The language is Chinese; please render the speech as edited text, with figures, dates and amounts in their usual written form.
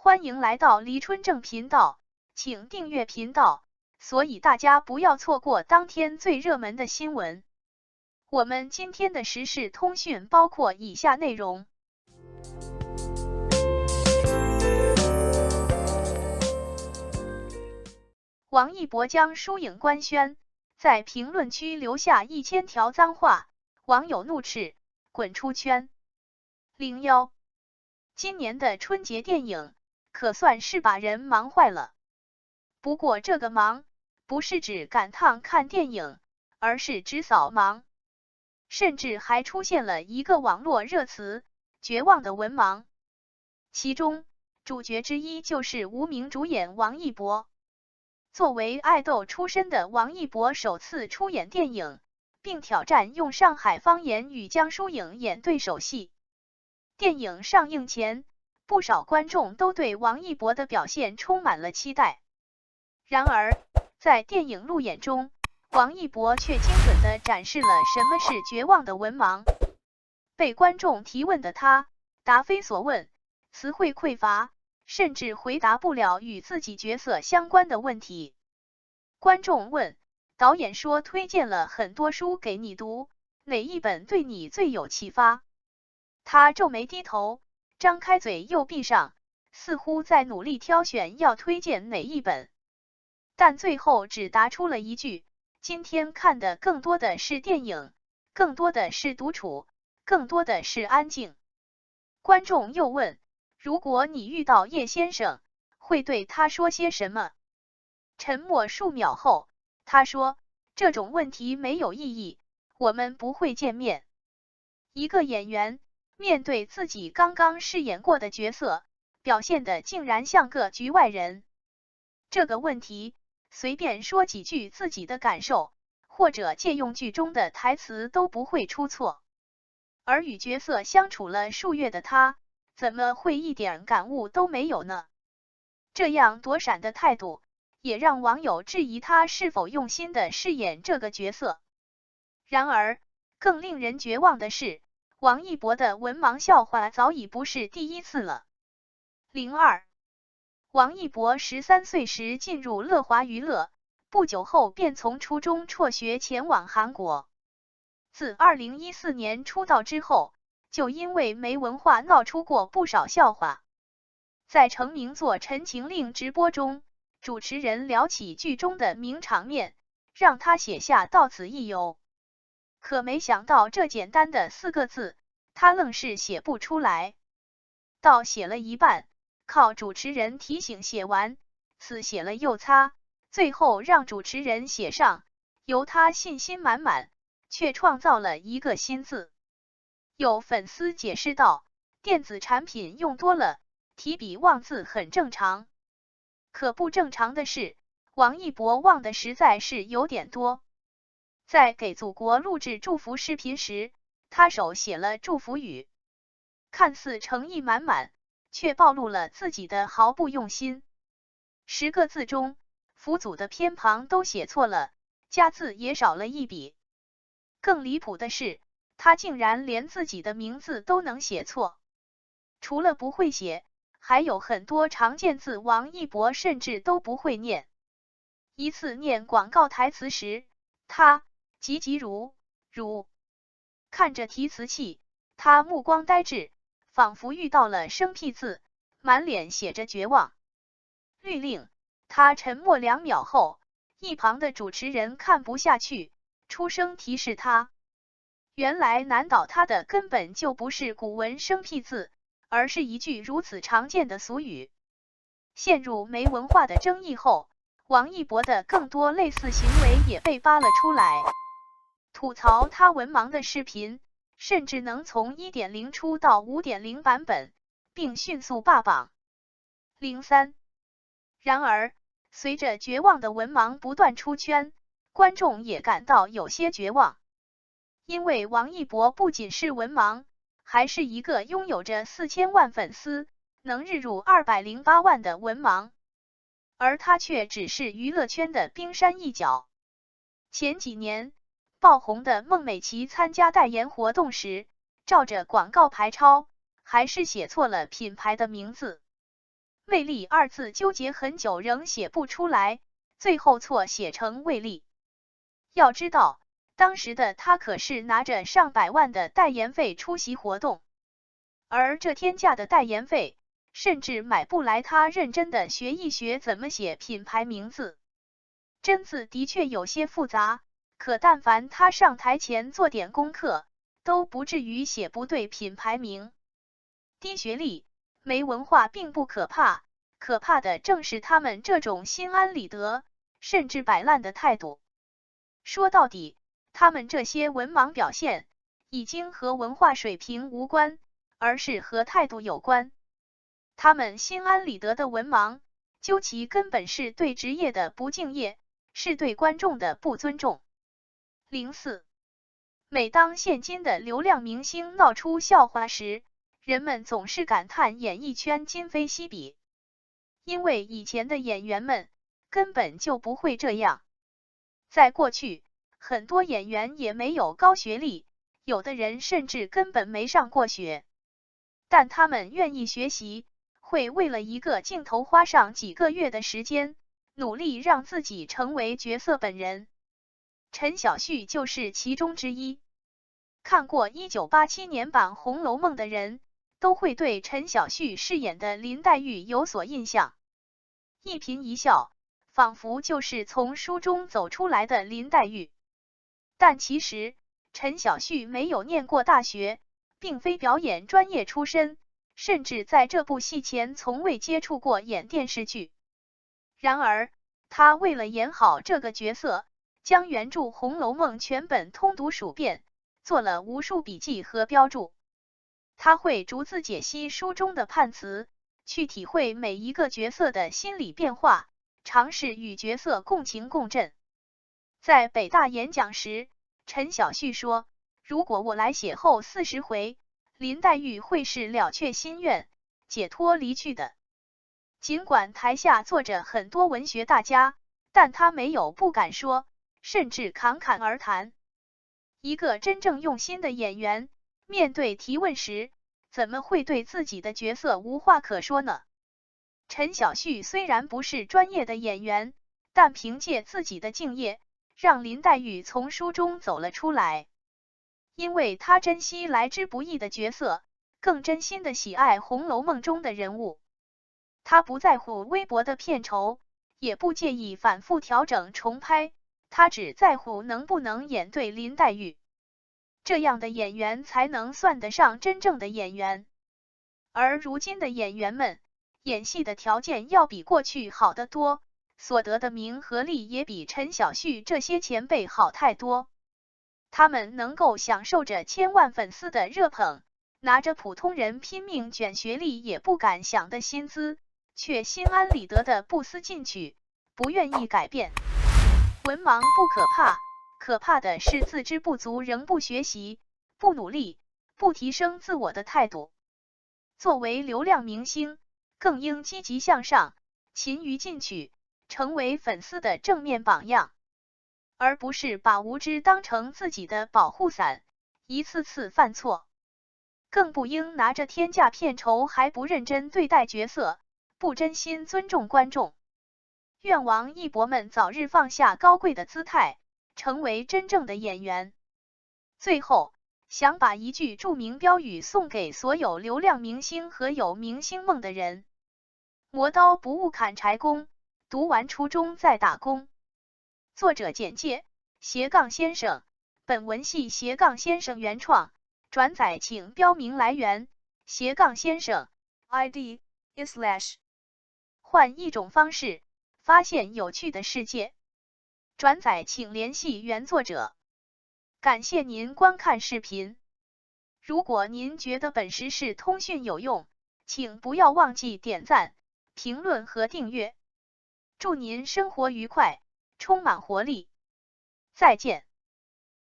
欢迎来到黎春正频道，请订阅频道，所以大家不要错过当天最热门的新闻。我们今天的时事通讯包括以下内容：王一博将输赢官宣，在评论区留下1000条脏话，网友怒斥滚出圈。01，今年的春节电影可算是把人忙坏了。不过这个忙不是指赶趟看电影，而是指扫盲。甚至还出现了一个网络热词“绝望的文盲”，其中主角之一就是无名主演王一博。作为爱豆出身的王一博首次出演电影，并挑战用上海方言与江疏影演对手戏。电影上映前，不少观众都对王一博的表现充满了期待。然而，在电影路演中，王一博却精准地展示了什么是绝望的文盲。被观众提问的他，答非所问，词汇匮乏，甚至回答不了与自己角色相关的问题。观众问，导演说推荐了很多书给你读，哪一本对你最有启发？他皱眉低头，张开嘴又闭上，似乎在努力挑选要推荐哪一本，但最后只答出了一句：今天看的更多的是电影，更多的是独处，更多的是安静。观众又问，如果你遇到叶先生，会对他说些什么？沉默数秒后，他说，这种问题没有意义，我们不会见面。一个演员面对自己刚刚饰演过的角色，表现得竟然像个局外人。这个问题，随便说几句自己的感受，或者借用剧中的台词都不会出错。而与角色相处了数月的他，怎么会一点感悟都没有呢？这样躲闪的态度，也让网友质疑他是否用心的饰演这个角色。然而，更令人绝望的是，王一博的文盲笑话早已不是第一次了。02，王一博13岁时进入乐华娱乐，不久后便从初中辍学前往韩国。自2014年出道之后，就因为没文化闹出过不少笑话。在成名作《陈情令》直播中，主持人聊起剧中的名场面，让他写下到此一游。可没想到这简单的4个字，他愣是写不出来。到写了一半，靠主持人提醒写完，此写了又擦，最后让主持人写上，由他信心满满，却创造了一个新字。有粉丝解释道，电子产品用多了，提笔忘字很正常。可不正常的是，王一博忘的实在是有点多。在给祖国录制祝福视频时，他手写了祝福语，看似诚意满满，却暴露了自己的毫不用心。10个字中，辅组的偏旁都写错了，加字也少了一笔。更离谱的是，他竟然连自己的名字都能写错。除了不会写，还有很多常见字王一博甚至都不会念。一次念广告台词时，他急如看着提词器，他目光呆滞，仿佛遇到了生僻字，满脸写着绝望。律令，他沉默2秒后，一旁的主持人看不下去，出声提示他。原来难倒他的根本就不是古文生僻字，而是一句如此常见的俗语。陷入没文化的争议后，王一博的更多类似行为也被扒了出来。吐槽他文盲的视频，甚至能从 1.0 出到 5.0 版本，并迅速霸榜。03，然而，随着绝望的文盲不断出圈，观众也感到有些绝望。因为王一博不仅是文盲，还是一个拥有着4000万粉丝，能日入208万的文盲。而他却只是娱乐圈的冰山一角。前几年，爆红的孟美岐参加代言活动时，照着广告牌抄，还是写错了品牌的名字。卫立二字纠结很久仍写不出来，最后错写成卫立。要知道，当时的他可是拿着上百万的代言费出席活动，而这天价的代言费，甚至买不来他认真的学一学怎么写品牌名字。真字的确有些复杂，可但凡他上台前做点功课，都不至于写不对品牌名。低学历、没文化并不可怕，可怕的正是他们这种心安理得，甚至摆烂的态度。说到底，他们这些文盲表现，已经和文化水平无关，而是和态度有关。他们心安理得的文盲，究其根本是对职业的不敬业，是对观众的不尊重。04. 每当现今的流量明星闹出笑话时，人们总是感叹演艺圈今非昔比，因为以前的演员们根本就不会这样。在过去，很多演员也没有高学历，有的人甚至根本没上过学，但他们愿意学习，会为了一个镜头花上几个月的时间，努力让自己成为角色本人。陈小旭就是其中之一。看过1987年版《红楼梦》的人，都会对陈小旭饰演的林黛玉有所印象。一颦一笑，仿佛就是从书中走出来的林黛玉。但其实，陈小旭没有念过大学，并非表演专业出身，甚至在这部戏前从未接触过演电视剧。然而，他为了演好这个角色，将原著《红楼梦》全本通读数遍，做了无数笔记和标注。他会逐字解析书中的判词，去体会每一个角色的心理变化，尝试与角色共情共振。在北大演讲时，陈小旭说，如果我来写后40回，林黛玉会是了却心愿，解脱离去的。尽管台下坐着很多文学大家，但他没有不敢说，甚至侃侃而谈。一个真正用心的演员，面对提问时，怎么会对自己的角色无话可说呢？陈小旭虽然不是专业的演员，但凭借自己的敬业，让林黛玉从书中走了出来。因为他珍惜来之不易的角色，更真心的喜爱《红楼梦》中的人物。他不在乎微薄的片酬，也不介意反复调整重拍，他只在乎能不能演对林黛玉。这样的演员才能算得上真正的演员。而如今的演员们，演戏的条件要比过去好得多，所得的名和利也比陈小旭这些前辈好太多。他们能够享受着千万粉丝的热捧，拿着普通人拼命卷学历也不敢想的薪资，却心安理得的不思进取，不愿意改变。文盲不可怕，可怕的是自知不足仍不学习、不努力、不提升自我的态度。作为流量明星，更应积极向上，勤于进取，成为粉丝的正面榜样，而不是把无知当成自己的保护伞，一次次犯错。更不应拿着天价片酬还不认真对待角色，不真心尊重观众。愿王一博们早日放下高贵的姿态，成为真正的演员。最后，想把一句著名标语送给所有流量明星和有明星梦的人：磨刀不误砍柴工，读完初中再打工。作者简介：斜杠先生，本文系斜杠先生原创，转载请标明来源。斜杠先生 ，ID /. 换一种方式发现有趣的世界。转载请联系原作者。感谢您观看视频。如果您觉得本时事通讯有用，请不要忘记点赞、评论和订阅。祝您生活愉快，充满活力。再见。